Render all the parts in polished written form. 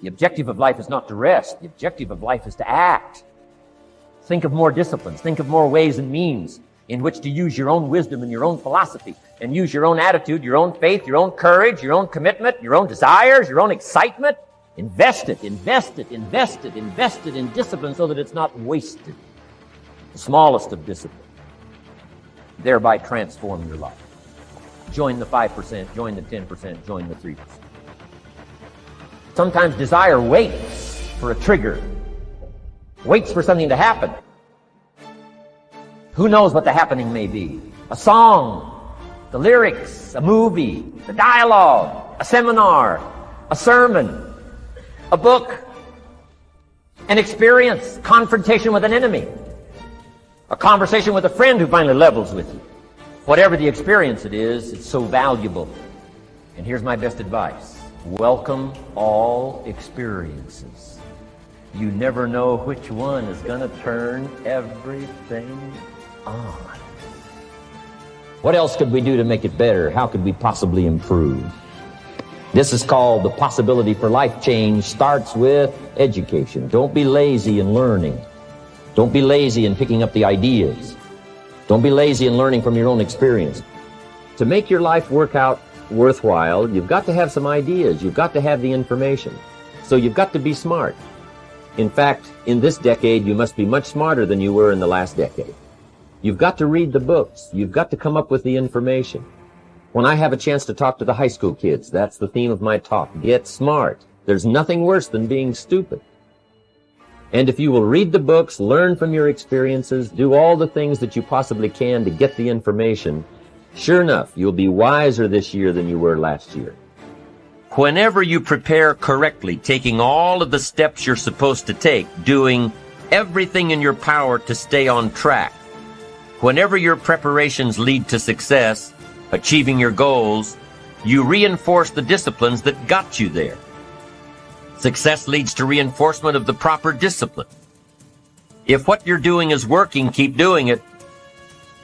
The objective of life is not to rest. The objective of life is to act. Think of more disciplines. Think of more ways and means in which to use your own wisdom and your own philosophy and use your own attitude, your own faith, your own courage, your own commitment, your own desires, your own excitement. Invest it in discipline so that it's not wasted. The smallest of disciplines. Thereby transform your life. Join the 5%, join the 10%, join the 3%. Sometimes desire waits for a trigger, waits for something to happen. Who knows what the happening may be? A song, the lyrics, a movie, the dialogue, a seminar, a sermon, a book, an experience, confrontation with an enemy, a conversation with a friend who finally levels with you. Whatever the experience it is, it's so valuable. And here's my best advice. Welcome all experiences. You never know which one is going to turn everything on. What else could we do to make it better? How could we possibly improve? This is called the possibility for life change starts with education. Don't be lazy in learning. Don't be lazy in picking up the ideas. Don't be lazy in learning from your own experience. To make your life work out worthwhile, you've got to have some ideas. You've got to have the information. So you've got to be smart. In fact, in this decade, you must be much smarter than you were in the last decade. You've got to read the books. You've got to come up with the information. When I have a chance to talk to the high school kids, that's the theme of my talk. Get smart. There's nothing worse than being stupid. And if you will read the books, learn from your experiences, do all the things that you possibly can to get the information, sure enough, you'll be wiser this year than you were last year. Whenever you prepare correctly, taking all of the steps you're supposed to take, doing everything in your power to stay on track, whenever your preparations lead to success, achieving your goals, you reinforce the disciplines that got you there. Success leads to reinforcement of the proper discipline. If what you're doing is working, keep doing it.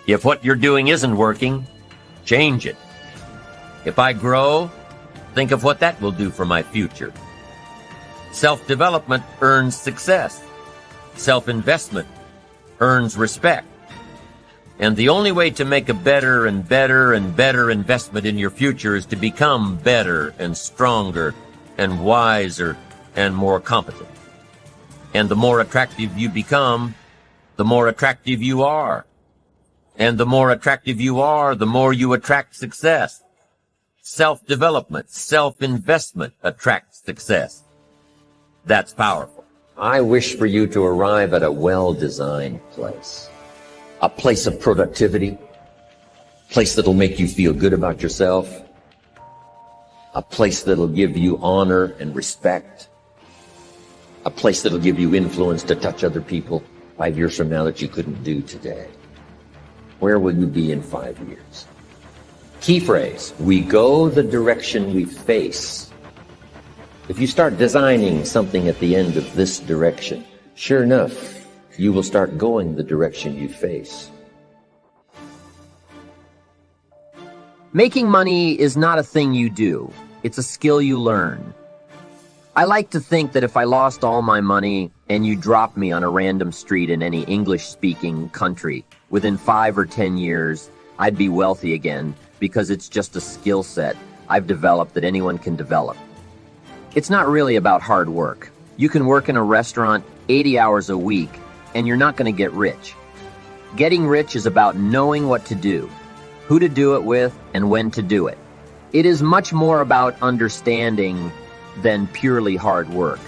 If what you're doing isn't working, change it. If I grow, think of what that will do for my future. Self-development earns success. Self-investment earns respect. And the only way to make a better and better and better investment in your future is to become better and stronger and wiser and more competent. And the more attractive you become, the more attractive you are. And the more attractive you are, the more you attract success. Self-development, self-investment attracts success. That's powerful. I wish for you to arrive at a well-designed place. A place of productivity. A place that'll make you feel good about yourself. A place that'll give you honor and respect. A place that'll give you influence to touch other people 5 years from now that you couldn't do today. Where will you be in 5 years? Key phrase, we go the direction we face. If you start designing something at the end of this direction, sure enough, you will start going the direction you face. Making money is not a thing you do. It's a skill you learn. I like to think that if I lost all my money and you dropped me on a random street in any English-speaking country, within 5 or 10 years, I'd be wealthy again because it's just a skill set I've developed that anyone can develop. It's not really about hard work. You can work in a restaurant 80 hours a week and you're not going to get rich. Getting rich is about knowing what to do, who to do it with, and when to do it. It is much more about understanding than purely hard work.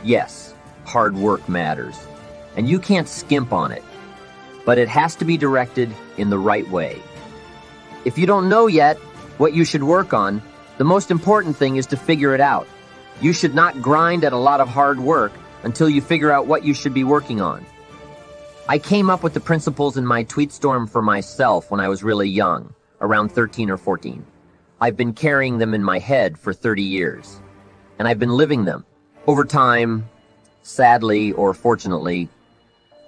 Yes, hard work matters, and you can't skimp on it, but it has to be directed in the right way. If you don't know yet what you should work on, the most important thing is to figure it out. You should not grind at a lot of hard work until you figure out what you should be working on. I came up with the principles in my tweet storm for myself when I was really young, around 13 or 14. I've been carrying them in my head for 30 years. And I've been living them. Over time, sadly or fortunately,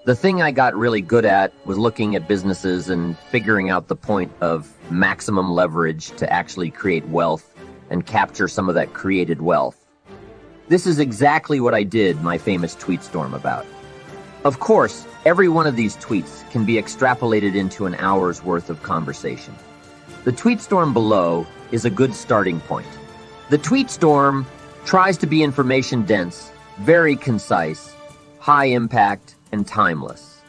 the thing I got really good at was looking at businesses and figuring out the point of maximum leverage to actually create wealth and capture some of that created wealth. This is exactly what I did my famous tweet storm about. Of course, every one of these tweets can be extrapolated into an hour's worth of conversation. The tweet storm below is a good starting point. The tweet storm tries to be information dense, very concise, high impact, and timeless.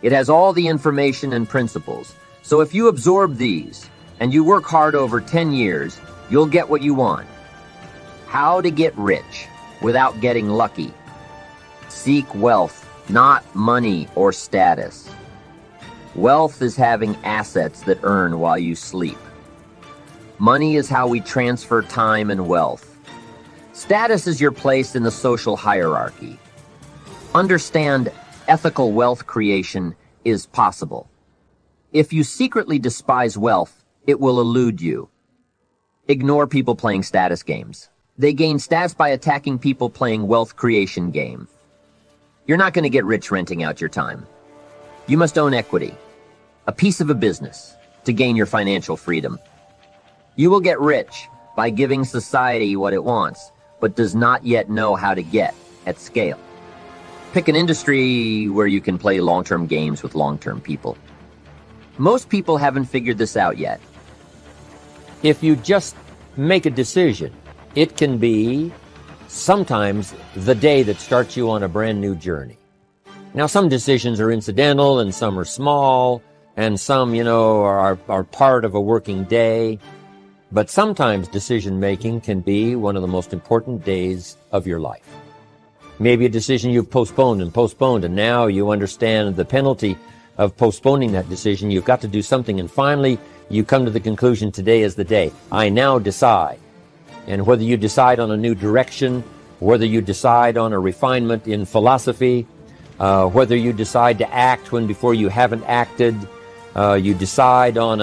It has all the information and principles, so if you absorb these and you work hard over 10 years, you'll get what you want. How to get rich without getting lucky. Seek wealth, not money or status. Wealth is having assets that earn while you sleep. Money is how we transfer time and wealth. Status is your place in the social hierarchy. Understand, ethical wealth creation is possible. If you secretly despise wealth, it will elude you. Ignore people playing status games. They gain stats by attacking people playing wealth creation game. You're not going to get rich renting out your time. You must own equity, a piece of a business, to gain your financial freedom. You will get rich by giving society what it wants, but does not yet know how to get at scale. Pick an industry where you can play long-term games with long-term people. Most people haven't figured this out yet. If you just make a decision, it can be sometimes the day that starts you on a brand new journey. Now, some decisions are incidental and some are small and some, are part of a working day. But sometimes decision-making can be one of the most important days of your life. Maybe a decision you've postponed, and now you understand the penalty of postponing that decision. You've got to do something, and finally you come to the conclusion, today is the day. I now decide. And whether you decide on a new direction, whether you decide on a refinement in philosophy, whether you decide to act when before you haven't acted, you decide on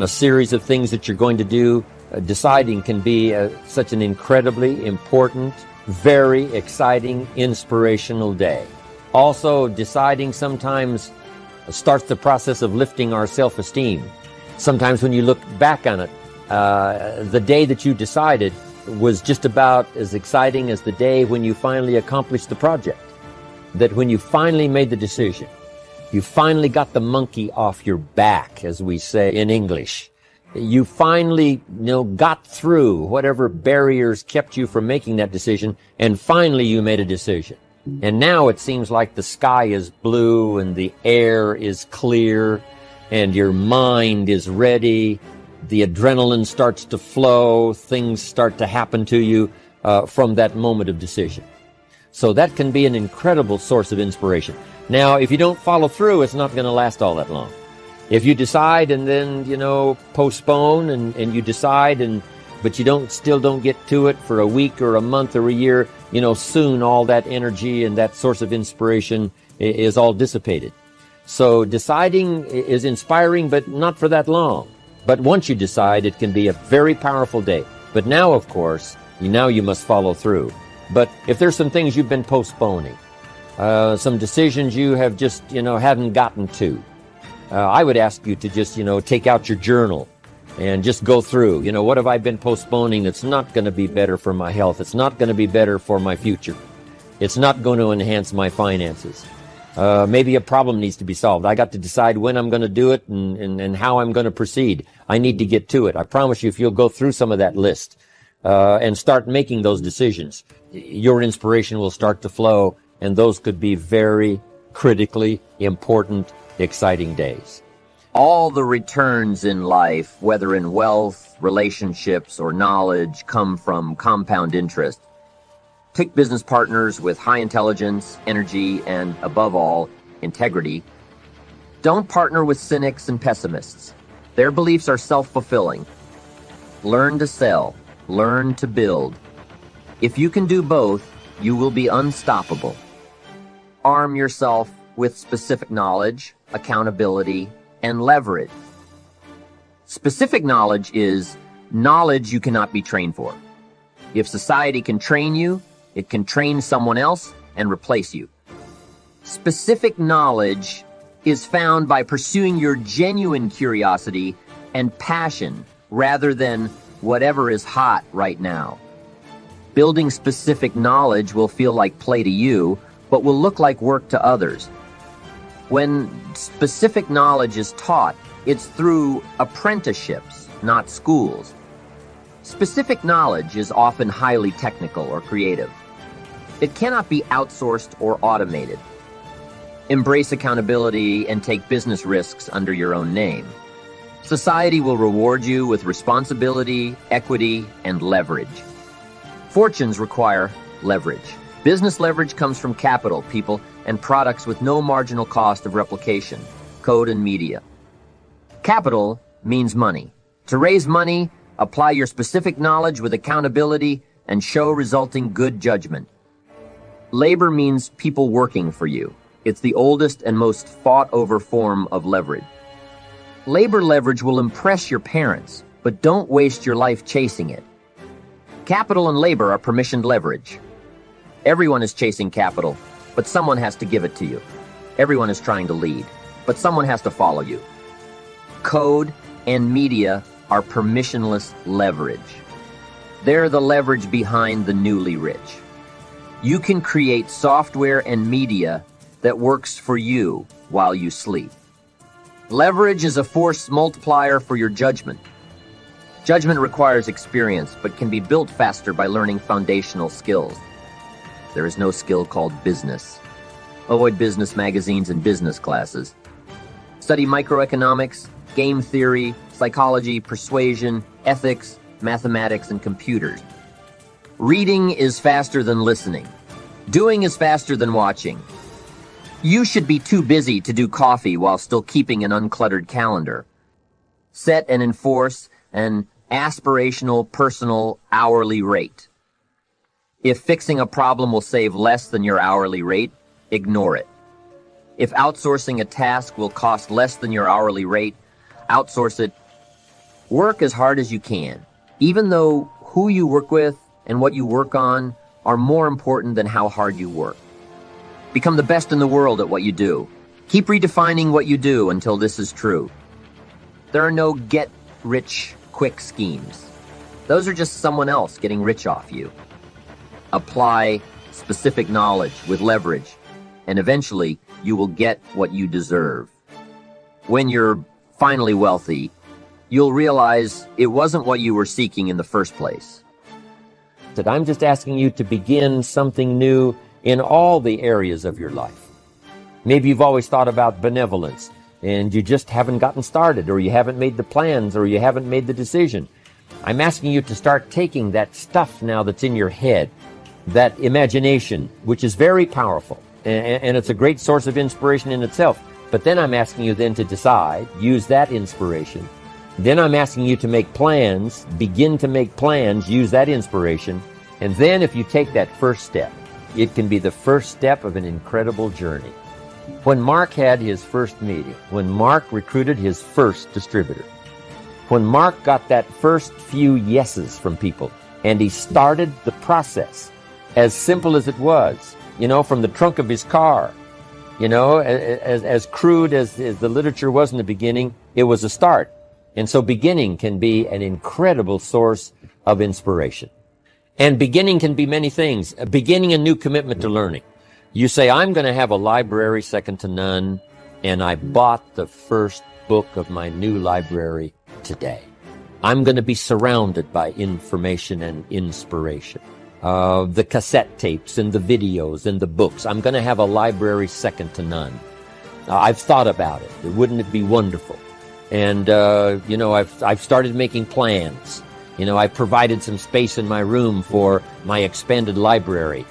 a series of things that you're going to do. Deciding can be such an incredibly important, very exciting, inspirational day. Also, deciding sometimes starts the process of lifting our self-esteem. Sometimes when you look back on it, the day that you decided was just about as exciting as the day when you finally accomplished the project. That when you finally made the decision, you finally got the monkey off your back, as we say in English. You finally, got through whatever barriers kept you from making that decision, and finally you made a decision. And now it seems like the sky is blue and the air is clear and your mind is ready. The adrenaline starts to flow. Things start to happen to you from that moment of decision. So that can be an incredible source of inspiration. Now, if you don't follow through, it's not going to last all that long. If you decide and then, postpone and you decide but you still don't get to it for a week or a month or a year, soon all that energy and that source of inspiration is all dissipated. So deciding is inspiring, but not for that long. But once you decide, it can be a very powerful day. But now, of course, you must follow through. But if there's some things you've been postponing, some decisions you have just, hadn't gotten to, I would ask you to just, take out your journal and just go through, what have I been postponing that's not going to be better for my health? It's not going to be better for my future. It's not going to enhance my finances. Maybe a problem needs to be solved. I got to decide when I'm going to do it and how I'm going to proceed. I need to get to it. I promise you, if you'll go through some of that list and start making those decisions, your inspiration will start to flow, and those could be very critically important, exciting days. All the returns in life, whether in wealth, relationships, or knowledge, come from compound interest. Pick business partners with high intelligence, energy, and above all, integrity. Don't partner with cynics and pessimists. Their beliefs are self-fulfilling. Learn to sell. Learn to build. If you can do both, you will be unstoppable. Arm yourself with specific knowledge, accountability, and leverage. Specific knowledge is knowledge you cannot be trained for. If society can train you, it can train someone else and replace you. Specific knowledge is found by pursuing your genuine curiosity and passion rather than whatever is hot right now. Building specific knowledge will feel like play to you, but will look like work to others. When specific knowledge is taught, it's through apprenticeships, not schools. Specific knowledge is often highly technical or creative. It cannot be outsourced or automated. Embrace accountability and take business risks under your own name. Society will reward you with responsibility, equity, and leverage. Fortunes require leverage. Business leverage comes from capital, people, and products with no marginal cost of replication, code and media. Capital means money. To raise money, apply your specific knowledge with accountability and show resulting good judgment. Labor means people working for you. It's the oldest and most fought-over form of leverage. Labor leverage will impress your parents, but don't waste your life chasing it. Capital and labor are permissioned leverage. Everyone is chasing capital, but someone has to give it to you. Everyone is trying to lead, but someone has to follow you. Code and media are permissionless leverage. They're the leverage behind the newly rich. You can create software and media that works for you while you sleep. Leverage is a force multiplier for your judgment. Judgment requires experience, but can be built faster by learning foundational skills. There is no skill called business. Avoid business magazines and business classes. Study microeconomics, game theory, psychology, persuasion, ethics, mathematics, and computers. Reading is faster than listening. Doing is faster than watching. You should be too busy to do coffee while still keeping an uncluttered calendar. Set and enforce an aspirational, personal, hourly rate. If fixing a problem will save less than your hourly rate, ignore it. If outsourcing a task will cost less than your hourly rate, outsource it. Work as hard as you can, even though who you work with and what you work on are more important than how hard you work. Become the best in the world at what you do. Keep redefining what you do until this is true. There are no get-rich-quick schemes. Those are just someone else getting rich off you. Apply specific knowledge with leverage, and eventually you will get what you deserve. When you're finally wealthy, you'll realize it wasn't what you were seeking in the first place. I'm just asking you to begin something new in all the areas of your life. Maybe you've always thought about benevolence, and you just haven't gotten started, or you haven't made the plans, or you haven't made the decision. I'm asking you to start taking that stuff now that's in your head, that imagination, which is very powerful, and it's a great source of inspiration in itself. But then I'm asking you then to decide, use that inspiration. Then I'm asking you to make plans, begin to make plans, use that inspiration. And then if you take that first step, it can be the first step of an incredible journey. When Mark had his first meeting, when Mark recruited his first distributor, when Mark got that first few yeses from people, and he started the process, as simple as it was, from the trunk of his car, as crude as the literature was in the beginning, it was a start. And so beginning can be an incredible source of inspiration. And beginning can be many things. Beginning a new commitment to learning. You say, I'm going to have a library second to none, and I bought the first book of my new library today. I'm going to be surrounded by information and inspiration. The cassette tapes and the videos and the books. I'm going to have a library second to none. I've thought about it. Wouldn't it be wonderful? And, I've started making plans. I provided some space in my room for my expanded library.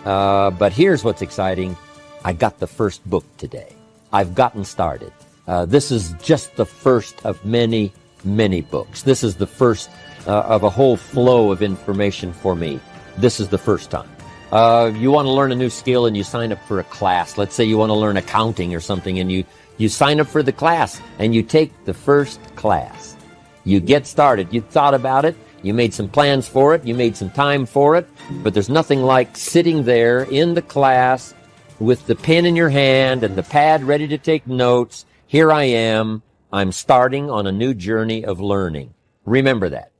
But here's what's exciting. I got the first book today. I've gotten started. This is just the first of many, many books. This is the first of a whole flow of information for me. This is the first time. You want to learn a new skill and you sign up for a class. Let's say you want to learn accounting or something, and you sign up for the class and you take the first class. You get started. You thought about it. You made some plans for it. You made some time for it. But there's nothing like sitting there in the class with the pen in your hand and the pad ready to take notes. Here I am. I'm starting on a new journey of learning. Remember that.